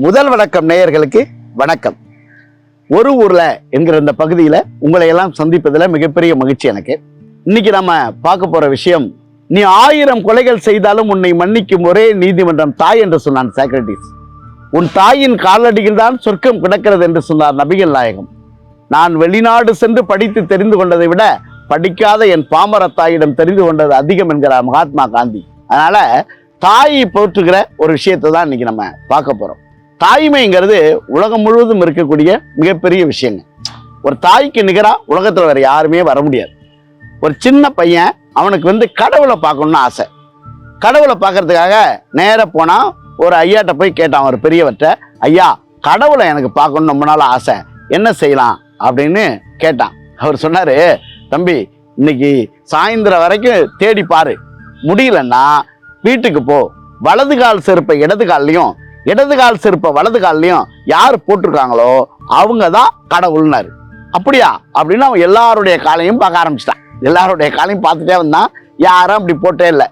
முதல் வணக்கம் நேயர்களுக்கு வணக்கம். ஒரு ஊர்ல என்கிற இந்த பகுதியில உங்களை எல்லாம் சந்திப்பதில் மிகப்பெரிய மகிழ்ச்சி எனக்கு. இன்னைக்கு நம்ம பார்க்க போற விஷயம், நீ 1000 கொலைகள் செய்தாலும் உன்னை மன்னிக்கும் ஒரே நீதிமன்றம் தாய் என்று சொன்னான் சாக்ரட்டிஸ். உன் தாயின் காலடியில் தான் சொர்க்கம் கிடக்கிறது என்று சொன்னார் நபிகள் நாயகம். நான் வெளிநாடு சென்று படித்து தெரிந்து கொண்டதை விட படிக்காத என் பாமர தாயிடம் தெரிந்து கொண்டது அதிகம் என்கிறார் மகாத்மா காந்தி. அதனால தாயை போற்றுகிற ஒரு விஷயத்தை தான் இன்னைக்கு நம்ம பார்க்க போறோம். தாய்மைங்கிறது உலகம் முழுவதும் இருக்கக்கூடிய மிகப்பெரிய விஷயங்க. ஒரு தாய்க்கு நிகரா உலகத்துல வேற யாருமே வர முடியாது. ஒரு சின்ன பையன் அவனுக்கு கடவுளை பார்க்கணும்னு ஆசை. கடவுளை பார்க்கறதுக்காக நேர போனா ஒரு ஐயாட்ட போய் கேட்டான், ஒரு பெரியவற்ற, ஐயா கடவுளை எனக்கு பார்க்கணும் ரொம்ப நாள் ஆசை, என்ன செய்யலாம் அப்படின்னு கேட்டான். அவர் சொன்னாரு, தம்பி இன்னைக்கு சாயந்தரம் வரைக்கும் தேடி பாரு, முடியலன்னா வீட்டுக்கு போ, வலது கால் செருப்பை இடது கால்லையும் இடது கால் செருப்பை வலது கால்லையும் யார் போட்டிருக்காங்களோ அவங்க தான் கடவுள்னாரு. அப்படியா அப்படின்னு அவன் எல்லாருடைய காலையும் பார்க்க ஆரம்பிச்சிட்டான். எல்லாருடைய காலையும் பார்த்துட்டே வந்தான், யாரும் அப்படி போட்டே இல்லை.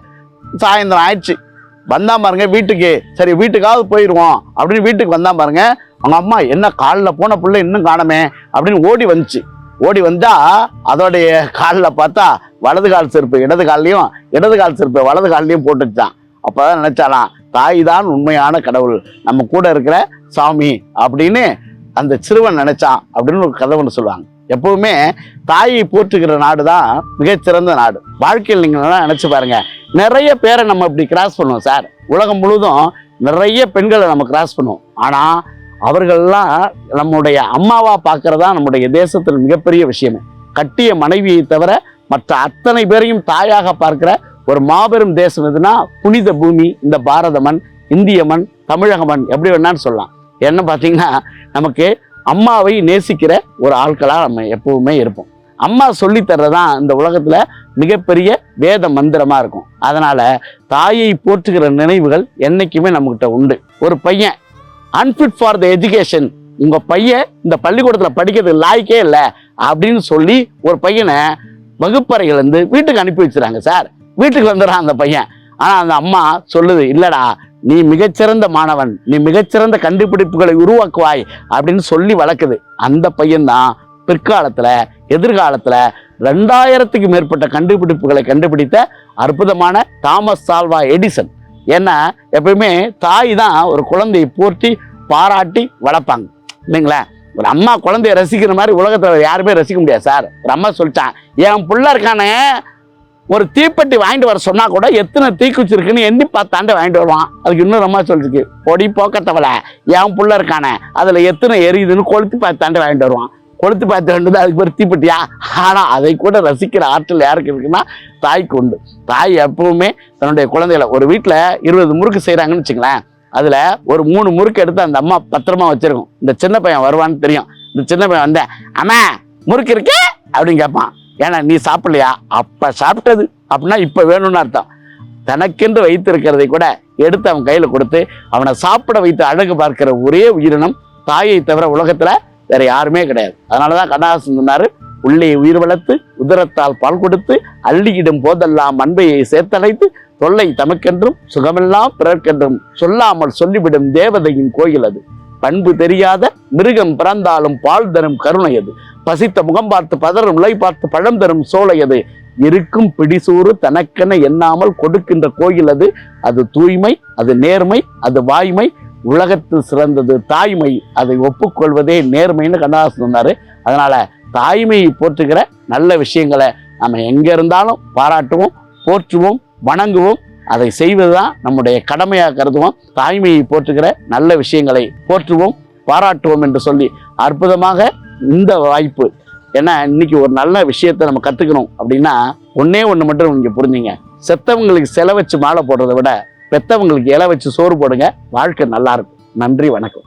சாயந்தரம் ஆயிடுச்சு, வந்தா பாருங்க வீட்டுக்கு. சரி வீட்டுக்காவது போயிடுவோம் அப்படின்னு வீட்டுக்கு வந்தா பாருங்க, அவங்க அம்மா என்ன காலில் போன பிள்ளை இன்னும் காணமே அப்படின்னு ஓடி வந்துச்சு. ஓடி வந்தா அதோடைய காலில் பார்த்தா வலது கால் செருப்பு இடது கால்லையும் இடது கால் செருப்பு வலது கால்லையும் போட்டுச்சான். அப்பதான் நினைச்சாலாம், தாய் தான் உண்மையான கடவுள், நம்ம கூட இருக்கிற சாமி அப்படின்னு அந்த சிறுவன் நினைச்சான் அப்படின்னு ஒரு கதை ஒன்று சொல்லுவாங்க. எப்பவுமே தாயை போற்றுகிற நாடு தான் மிகச்சிறந்த நாடு. வாழ்க்கையில் நீங்க நினைச்சு பாருங்க, நிறைய பேரை நம்ம இப்படி கிராஸ் பண்ணுவோம் சார். உலகம் முழுதும் நிறைய பெண்களை நம்ம கிராஸ் பண்ணுவோம். ஆனா அவர்கள்லாம் நம்முடைய அம்மாவா பார்க்கறதா நம்முடைய தேசத்தில் மிகப்பெரிய விஷயமே. கட்டிய மனைவியை தவிர மற்ற அத்தனை பேரையும் தாயாக பார்க்கிற ஒரு மாபெரும் தேசம் எதுனா புனித பூமி இந்த பாரத மண், இந்திய மண், தமிழக மண், எப்படி வேணான்னு சொல்லலாம். என்ன பார்த்தீங்கன்னா, நமக்கு அம்மாவை நேசிக்கிற ஒரு ஆட்களாக நம்ம எப்பவுமே இருப்போம். அம்மா சொல்லி தர்றதான் இந்த உலகத்துல மிகப்பெரிய வேத மந்திரமா இருக்கும். அதனால தாயை போற்றுகிற நினைவுகள் என்னைக்குமே நம்மகிட்ட உண்டு. ஒரு பையன் அன்ஃபிட் ஃபார் த எஜுகேஷன், உங்க பையன் இந்த பள்ளிக்கூடத்துல படிக்கிறது லாய்க்கே இல்லை அப்படின்னு சொல்லி ஒரு பையனை வகுப்பறைகள் இருந்து வீட்டுக்கு அனுப்பி வச்சுறாங்க சார். வீட்டுக்கு வந்துடுறான் அந்த பையன். ஆனா அந்த அம்மா சொல்லுது, இல்லடா நீ மிகச்சிறந்த மாணவன், நீ மிகச்சிறந்த கண்டுபிடிப்புகளை உருவாக்குவாய் அப்படின்னு சொல்லி வளர்க்குது. அந்த பையன்தான் பிற்காலத்துல எதிர்காலத்துல 2000க்கு மேற்பட்ட கண்டுபிடிப்புகளை கண்டுபிடித்த அற்புதமான தாமஸ் ஆல்வா எடிசன். ஏன்னா எப்பயுமே தாய் தான் ஒரு குழந்தையை போற்றி பாராட்டி வளர்ப்பாங்க இல்லைங்களா. ஒரு அம்மா குழந்தைய ரசிக்கிற மாதிரி உலகத்துல யாருமே ரசிக்க முடியாது சார். ஒரு அம்மா சொல்லிட்டான், என் புள்ள இருக்கானே ஒரு தீப்பெட்டி வாங்கிட்டு வர சொன்னா கூட எத்தனை தீக்குச்சி இருக்குன்னு எண்ணி பார்த்தாண்டு வாங்கிட்டு வருவான். அதுக்கு இன்னொரு அம்மா சொல்லிருக்கு, பொடி போக்கத்தவளை என் புள்ள இருக்கானே அதுல எத்தனை எரியுதுன்னு கொளுத்தி பார்த்தாண்டு வாங்கிட்டு வருவான். கொளுத்து பார்த்து வேண்டியது அதுக்கு பேர் தீப்பெட்டியா? ஆனா அதை கூட ரசிக்கிற ஆற்றல் யாருக்கு இருக்குன்னா தாய்க்கு உண்டு. தாய் எப்பவுமே தன்னுடைய குழந்தைகளை, ஒரு வீட்டுல 20 முறுக்கு செய்யறாங்கன்னு வச்சுங்களேன், அதுல ஒரு 3 முறுக்கு எடுத்து அந்த அம்மா பத்திரமா வச்சிருக்கும். இந்த சின்ன பையன் வருவான்னு தெரியும். இந்த சின்ன பையன் வந்தேன், அம்மா முறுக்கு இருக்கே அப்படின்னு கேட்பான். ஏன்னா நீ சாப்பிடலையா? அப்ப சாப்பிட்டது அப்படின்னா இப்ப வேணும்னு அர்த்தம். தனக்கென்று வைத்திருக்கிறதை கூட எடுத்து அவன் கையில கொடுத்து அவனை சாப்பிட வைத்து அழகு பார்க்கிற ஒரே உயிரினம் தாயை தவிர உலகத்துல வேற யாருமே கிடையாது. அதனாலதான் கண்ணதாசன் சொன்னாரு, உள்ளே உயிர் வளர்த்து உதரத்தால் பால் கொடுத்து அள்ளியிடும் போதெல்லாம் அன்பையை சேர்த்தழைத்து தொல்லை தமக்கென்றும் சுகமெல்லாம் பிறர்க்கென்றும் சொல்லாமல் சொல்லிவிடும் தேவதையின் கோயில் அது. பண்பு தெரியாத மிருகம் பிறந்தாலும் பால் தரும் கருணை அது. பசித்த முகம் பார்த்து பதறும் இலை பார்த்து பழம் தரும் சோலை அது. இருக்கும் பிடிசூறு தனக்கென எண்ணாமல் கொடுக்கின்ற கோயில் அது. அது தூய்மை, அது நேர்மை, அது வாய்மை, உலகத்தில் சிறந்தது தாய்மை, அதை ஒப்புக்கொள்வதே நேர்மைன்னு கண்ணதாசன் சொன்னாரு. அதனால தாய்மையை போற்றுகிற நல்ல விஷயங்களை நம்ம எங்க இருந்தாலும் பாராட்டுவோம், போற்றுவோம், வணங்குவோம். அதை செய்வதுதான் நம்முடைய கடமையாக கருதுவோம். தாய்மையை போற்றுகிற நல்ல விஷயங்களை போற்றுவோம், பாராட்டுவோம் என்று சொல்லி அற்புதமாக இந்த வாய்ப்பு. ஏன்னா இன்னைக்கு ஒரு நல்ல விஷயத்தை நம்ம கத்துக்கணும் அப்படின்னா ஒன்னே ஒண்ணு மட்டும் நீங்க புரிஞ்சுங்க, செத்தவங்களுக்கு செலை வச்சு மாலை போடுறதை விட பெத்தவங்களுக்கு இலை வச்சு சோறு போடுங்க, வாழ்க்கை நல்லா இருக்கும். நன்றி, வணக்கம்.